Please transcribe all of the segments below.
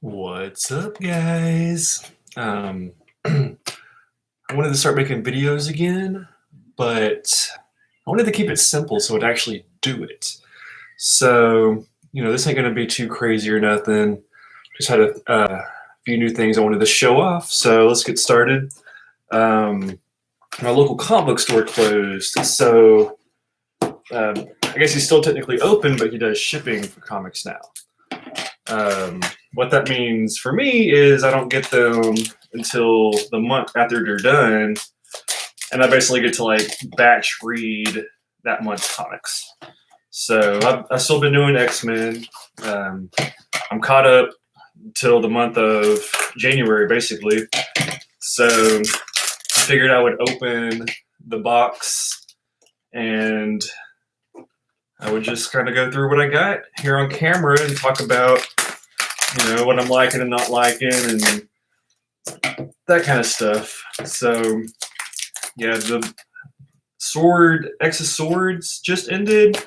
What's up, guys? I wanted to start making videos again, but I wanted to keep it simple so I'd actually do it. So, this ain't going to be too crazy or nothing. Just had a few new things I wanted to show off, so let's get started. My local comic book store closed, so I guess he's still technically open, but he does shipping for comics now. What that means for me is I don't get them until the month after they're done, and I basically get to batch read that month's comics. So I've still been doing X-Men. I'm caught up till the month of January, basically. So I figured I would open the box and I would just kind of go through what I got here on camera and talk about, what I'm liking and not liking and that kind of stuff. So, yeah, the X of Swords just ended,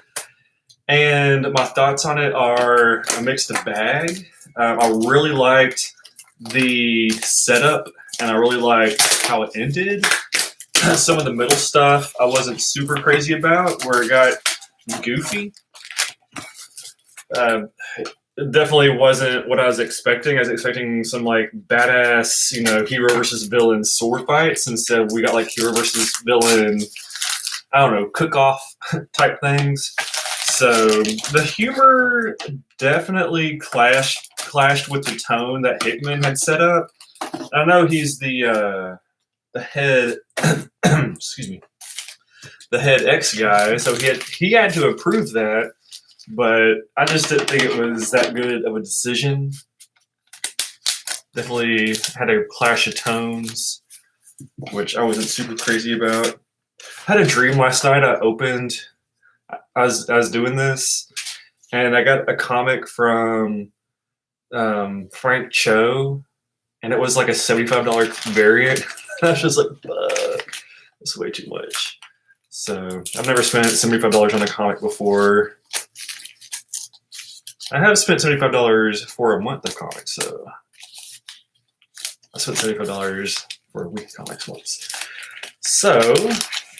and my thoughts on it are a mixed bag. I really liked the setup, and I really liked how it ended. Some of the middle stuff I wasn't super crazy about, where it got goofy. It definitely wasn't what I was expecting. I was expecting some badass, hero versus villain sword fights. Instead, we got hero versus villain, I don't know, cook-off type things. So the humor definitely clashed with the tone that Hickman had set up. I know he's the head, excuse me, the head X guy, so he had to approve that. But I just didn't think it was that good of a decision. Definitely had a clash of tones, which I wasn't super crazy about. I had a dream last night. I was doing this, and I got a comic from Frank Cho, and it was like a $75 variant. I was just like, that's way too much. So I've never spent $75 on a comic before. I have spent $75 for a month of comics, so I spent $75 for a week of comics once. So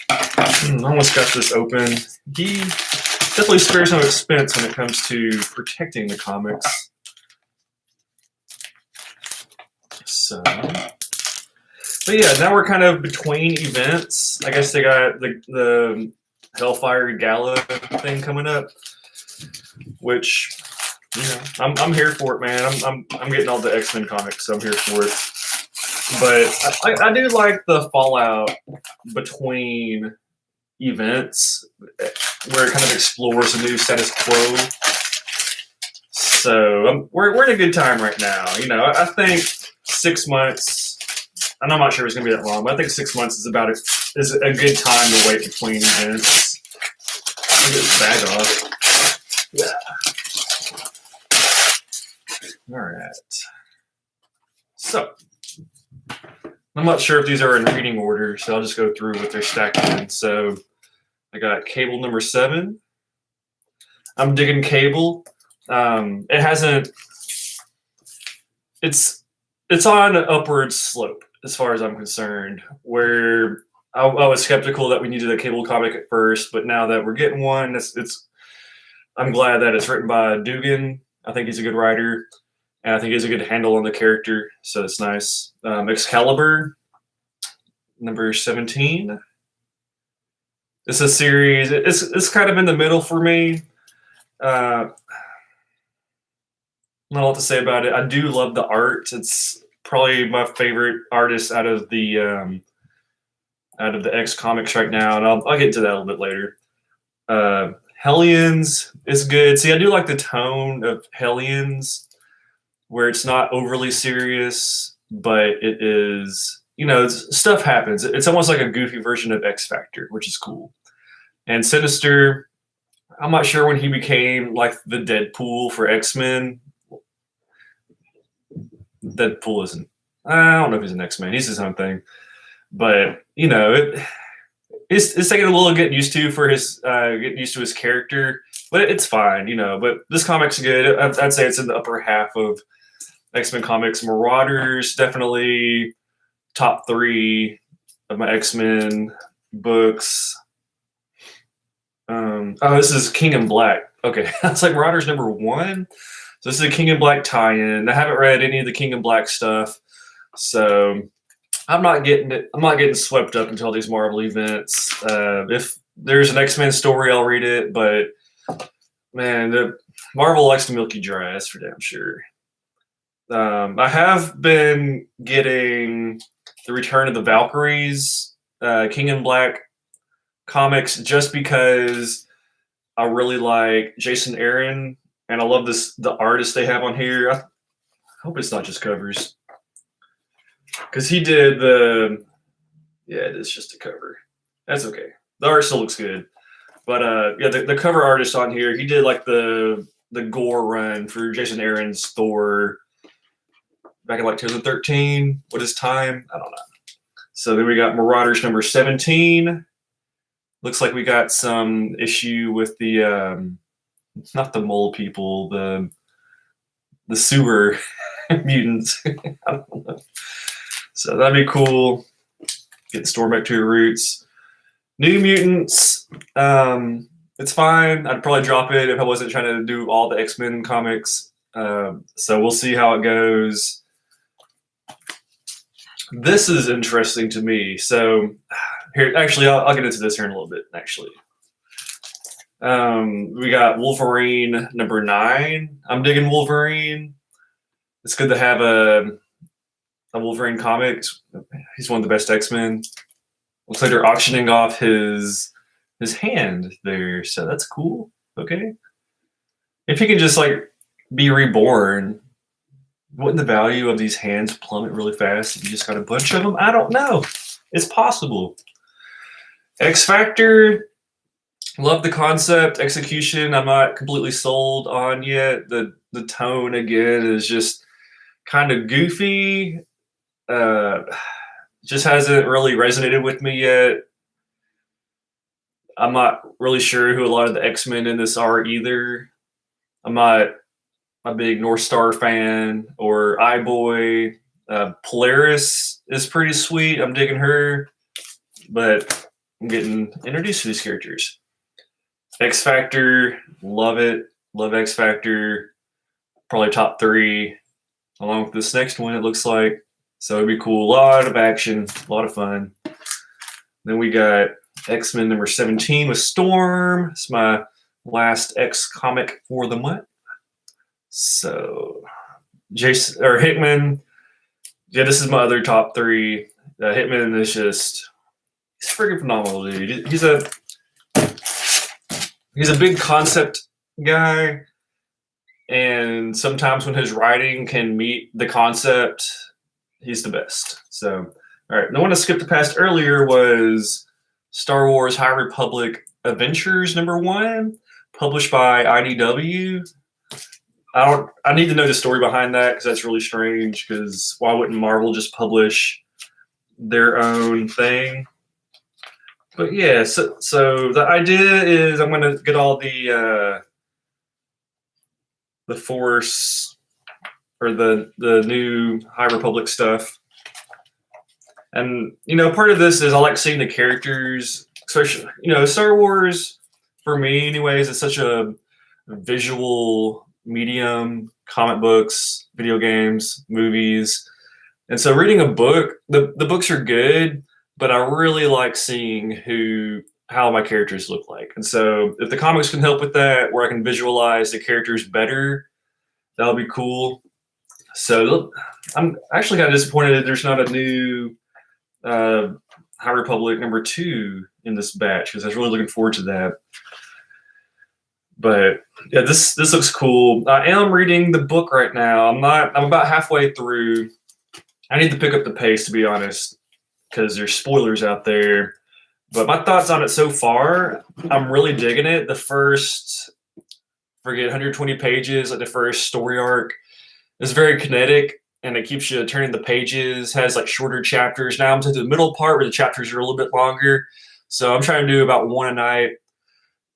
I almost got this open. He definitely spares no expense when it comes to protecting the comics. So, but yeah, now we're kind of between events. I guess they got the Hellfire Gala thing coming up, which, I'm here for it, man. I'm getting all the X-Men comics, so I'm here for it. But I do like the fallout between events, where it kind of explores a new status quo. So we're in a good time right now. I think 6 months, and I'm not sure it's going to be that long, but I think 6 months is a good time to wait between events. I'll get this bag off. Yeah. All right. So, I'm not sure if these are in reading order, so I'll just go through what they're stacked in. So, I got Cable number 7. I'm digging Cable. It hasn't. It's on an upward slope as far as I'm concerned. Where I was skeptical that we needed a Cable comic at first, but now that we're getting one, I'm glad that it's written by Dugan. I think he's a good writer. And I think he has a good handle on the character, so it's nice. Excalibur, number 17. It's a series. It's kind of in the middle for me. Not a lot to say about it. I do love the art. It's probably my favorite artist out of the X comics right now, and I'll get to that a little bit later. Hellions is good. See, I do like the tone of Hellions, where it's not overly serious, but it is, stuff happens. It's almost like a goofy version of X Factor, which is cool. And Sinister, I'm not sure when he became like the Deadpool for X-Men. Deadpool isn't. I don't know if he's an X-Men. He's his own thing. But, it's taking a little getting used to for his getting used to his character, but it's fine, But this comic's good. I'd say it's in the upper half of X-Men comics. Marauders, definitely top 3 of my X-Men books. Oh, this is King in Black. Okay, that's like Marauders number 1. So this is a King in Black tie-in. I haven't read any of the King in Black stuff, so I'm not getting swept up into all these Marvel events. If there's an X-Men story, I'll read it. But man, Marvel likes to milk you dry. That's for damn sure. I have been getting the Return of the Valkyries, King in Black comics, just because I really like Jason Aaron, and I love the artist they have on here. I hope it's not just covers, because he did yeah, it is just a cover. That's okay. The art still looks good, but yeah, the cover artist on here, he did like the gore run for Jason Aaron's Thor back in like 2013. What is time? I don't know. So then we got Marauders number 17. Looks like we got some issue with the not the mole people, the sewer mutants. I don't know. So that'd be cool. Get the story back to your roots. New Mutants. It's fine. I'd probably drop it if I wasn't trying to do all the X-Men comics. So we'll see how it goes. This is interesting to me. So here, actually, I'll get into this here in a little bit. Actually, we got Wolverine number 9. I'm digging Wolverine. It's good to have a Wolverine comic. He's one of the best X-Men. Looks like they're auctioning off his hand there, so that's cool. Okay, if he can just like be reborn, wouldn't the value of these hands plummet really fast if you just got a bunch of them? I don't know. It's possible. X Factor, love the concept. Execution, I'm not completely sold on yet. The tone again is just kind of goofy. Just hasn't really resonated with me yet. I'm not really sure who a lot of the X-Men in this are either. I'm not a big North Star fan or iBoy. Polaris is pretty sweet. I'm digging her, but I'm getting introduced to these characters. X Factor, love it. Love X Factor. Probably top 3, along with this next one, it looks like. So it'd be cool. A lot of action, a lot of fun. Then we got X-Men number 17 with Storm. It's my last X comic for the month. So Jason or Hickman, yeah, this is my other top 3. Hickman is just, he's freaking phenomenal, dude. He's a big concept guy, and sometimes when his writing can meet the concept, he's the best. So, all right, the one I skipped past earlier was Star Wars High Republic Adventures number 1, published by IDW. I need to know the story behind that, because that's really strange, because why wouldn't Marvel just publish their own thing? But yeah, so the idea is I'm going to get all the Force or the new High Republic stuff. And, you know, part of this is I like seeing the characters, especially, you know, Star Wars, for me anyways, is such a visual medium, comic books, video games, movies. And so reading a book, the books are good, but I really like seeing how my characters look like. And so if the comics can help with that, where I can visualize the characters better, that'll be cool. So I'm actually kind of disappointed that there's not a new High Republic number 2 in this batch, because I was really looking forward to that. But yeah, this looks cool. I am reading the book right now. I'm about halfway through. I need to pick up the pace, to be honest, because there's spoilers out there. But my thoughts on it so far, I'm really digging it. The first, 120 pages, like the first story arc, is very kinetic, and it keeps you turning the pages, has like shorter chapters. Now I'm to the middle part where the chapters are a little bit longer. So I'm trying to do about 1 a night.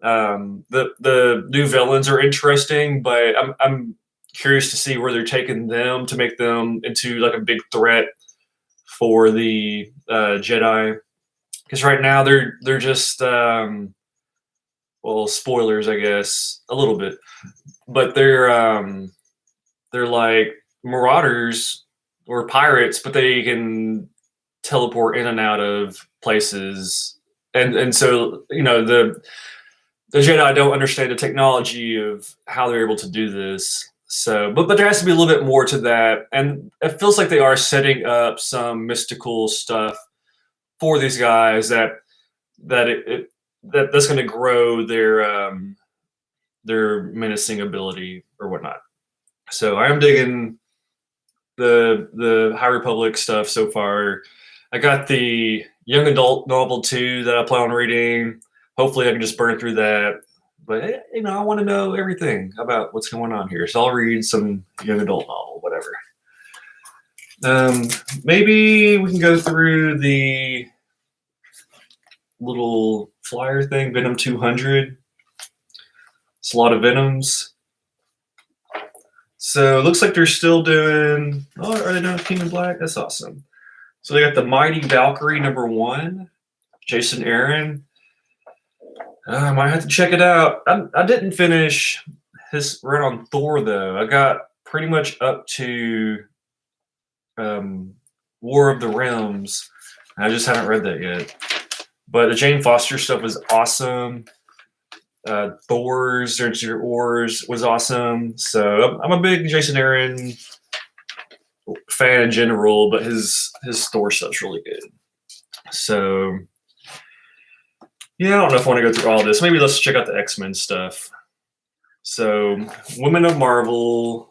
The new villains are interesting, but I'm curious to see where they're taking them to make them into like a big threat for the Jedi. Because right now they're just well, spoilers, I guess, a little bit, but they're like marauders or pirates, but they can teleport in and out of places, and so the Jedi don't understand the technology of how they're able to do this. So, but there has to be a little bit more to that, and it feels like they are setting up some mystical stuff for these guys that's going to grow their menacing ability or whatnot. So I am digging the High Republic stuff so far. I got the young adult novel too that I plan on reading. Hopefully, I can just burn through that. But I want to know everything about what's going on here, so I'll read some young adult novel, whatever. Maybe we can go through the little flyer thing, Venom 200. It's a lot of Venoms. So it looks like they're still doing. Oh, are they doing King in Black? That's awesome. So they got the Mighty Valkyrie #1, Jason Aaron. I might have to check it out. I didn't finish his run on Thor though. I got pretty much up to War of the Realms. I just haven't read that yet. But the Jane Foster stuff was awesome. Thor's or Secret Wars was awesome. So I'm a big Jason Aaron fan in general, but his Thor stuff's really good. So yeah, I don't know if I want to go through all this. Maybe let's check out the X-Men stuff. So Women of Marvel.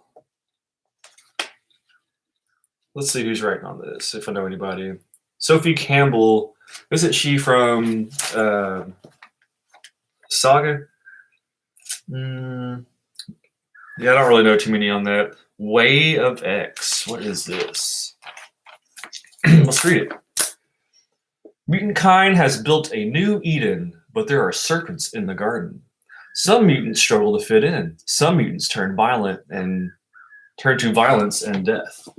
Let's see who's writing on this, if I know anybody. Sophie Campbell. Isn't she from Saga? Yeah, I don't really know too many on that. Way of X. What is this? Let's read it. Mutant kind has built a new Eden, but there are serpents in the garden. Some mutants struggle to fit in. Some mutants turn to violence and death.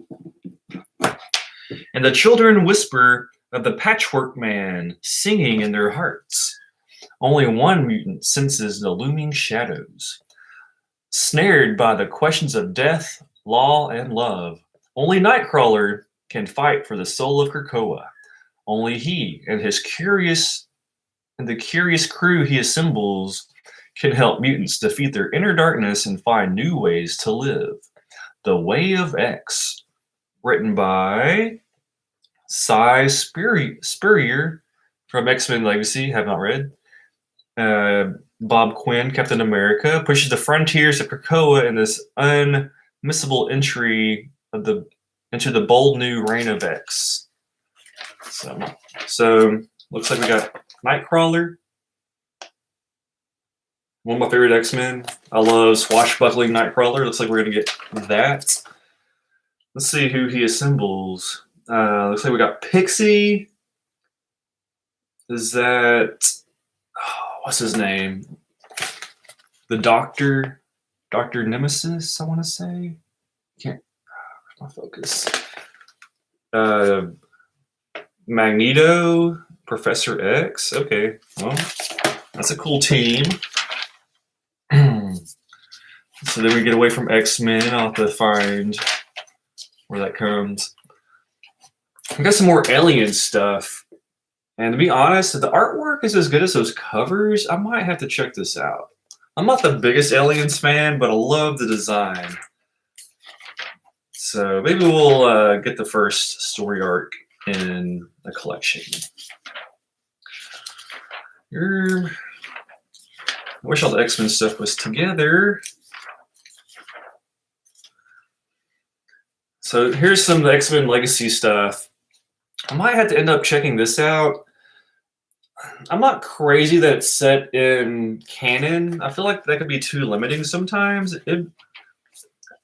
And the children whisper of the Patchwork Man singing in their hearts. Only one mutant senses the looming shadows. Snared by the questions of death, law, and love, only Nightcrawler can fight for the soul of Krakoa. Only he and the curious crew he assembles can help mutants defeat their inner darkness and find new ways to live. The Way of X, written by Cy Spurrier from X-Men Legacy, have not read. Bob Quinn, Captain America, pushes the frontiers of Krakoa in this unmissable entry into the bold new reign of X. So looks like we got Nightcrawler, one of my favorite X-Men. I love swashbuckling Nightcrawler. Looks like we're gonna get that. Let's see who he assembles. Looks like we got Pixie. Is that what's his name? The Doctor Nemesis, I want to say. Can't. Where's my focus? Magneto, Professor X. Okay, well, that's a cool team. So then we get away from X-Men. I'll have to find where that comes. We got some more alien stuff. And to be honest, if the artwork is as good as those covers, I might have to check this out. I'm not the biggest Aliens fan, but I love the design. So maybe we'll get the first story arc in the collection. I wish all the X-Men stuff was together. So here's some of the X-Men Legacy stuff. I might have to end up checking this out. I'm not crazy that it's set in canon. I feel like that could be too limiting sometimes.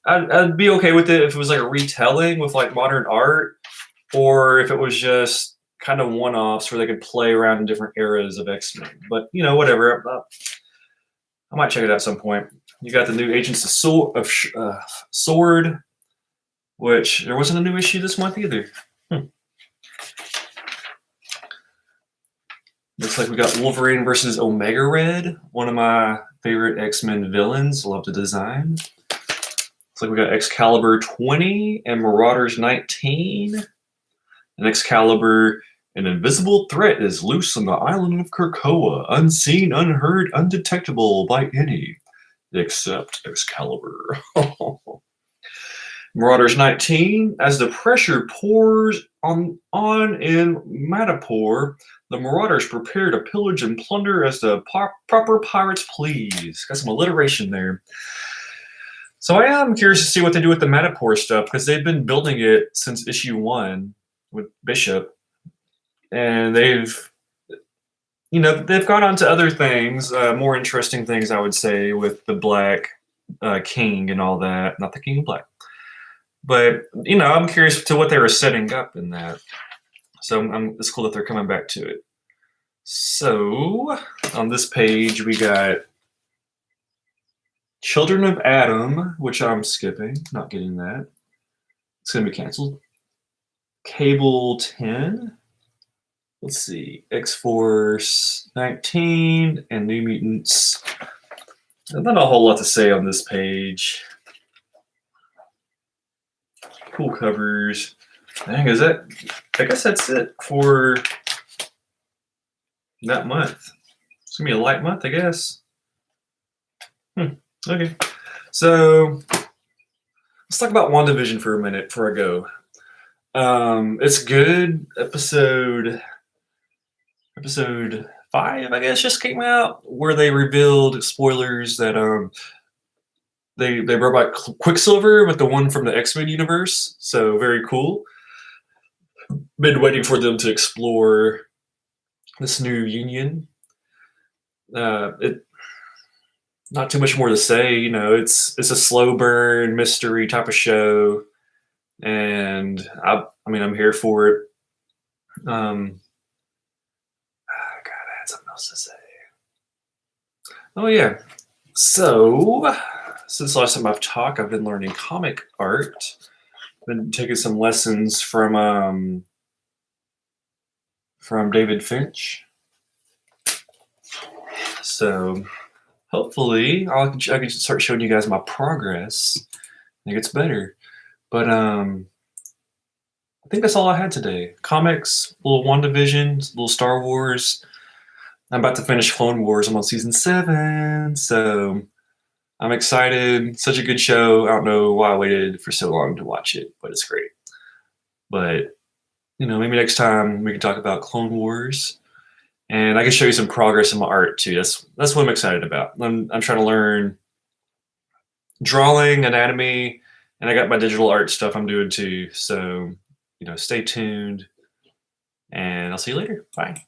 I'd be okay with it if it was like a retelling with like modern art, or if it was just kind of one-offs where they could play around in different eras of X-Men. But whatever. I might check it out at some point. You got the new Agents of Sword, which there wasn't a new issue this month either. Looks like we got Wolverine versus Omega Red, one of my favorite X-Men villains. Love the design. Looks like we got Excalibur 20 and Marauders 19. And Excalibur, an invisible threat is loose on the island of Krakoa, unseen, unheard, undetectable by any, except Excalibur. Marauders 19, as the pressure pours on in Madapur, the Marauders prepare to pillage and plunder as the proper pirates please. Got some alliteration there. So I am curious to see what they do with the Madapur stuff, because they've been building it since issue 1 with Bishop. And they've gone on to other things, more interesting things, I would say, with the Black King and all that. Not the King of Black. But, I'm curious to what they were setting up in that. So it's cool that they're coming back to it. So on this page, we got Children of Adam, which I'm skipping, not getting that. It's going to be canceled. Cable 10. Let's see. X-Force 19 and New Mutants. Not a whole lot to say on this page. Cool covers. Dang, I guess that's it for that month. It's gonna be a light month, I guess. Okay. So let's talk about WandaVision for a minute before I go. It's good. Episode 5, I guess, just came out, where they revealed, spoilers, that they brought back Quicksilver with the one from the X-Men universe. So very cool. Been waiting for them to explore this new union. Not too much more to say. It's a slow burn mystery type of show, and I'm here for it. God, I had something else to say. Oh yeah. So since last time I've talked, I've been learning comic art. Been taking some lessons from David Finch. So hopefully I can start showing you guys my progress. I think it's better. But I think that's all I had today. Comics, little WandaVision, little Star Wars. I'm about to finish Clone Wars. I'm on season 7, so I'm excited. Such a good show. I don't know why I waited for so long to watch it, but it's great. But maybe next time we can talk about Clone Wars, and I can show you some progress in my art too. That's what I'm excited about. I'm trying to learn drawing, anatomy, and I got my digital art stuff I'm doing too. So stay tuned, and I'll see you later. Bye.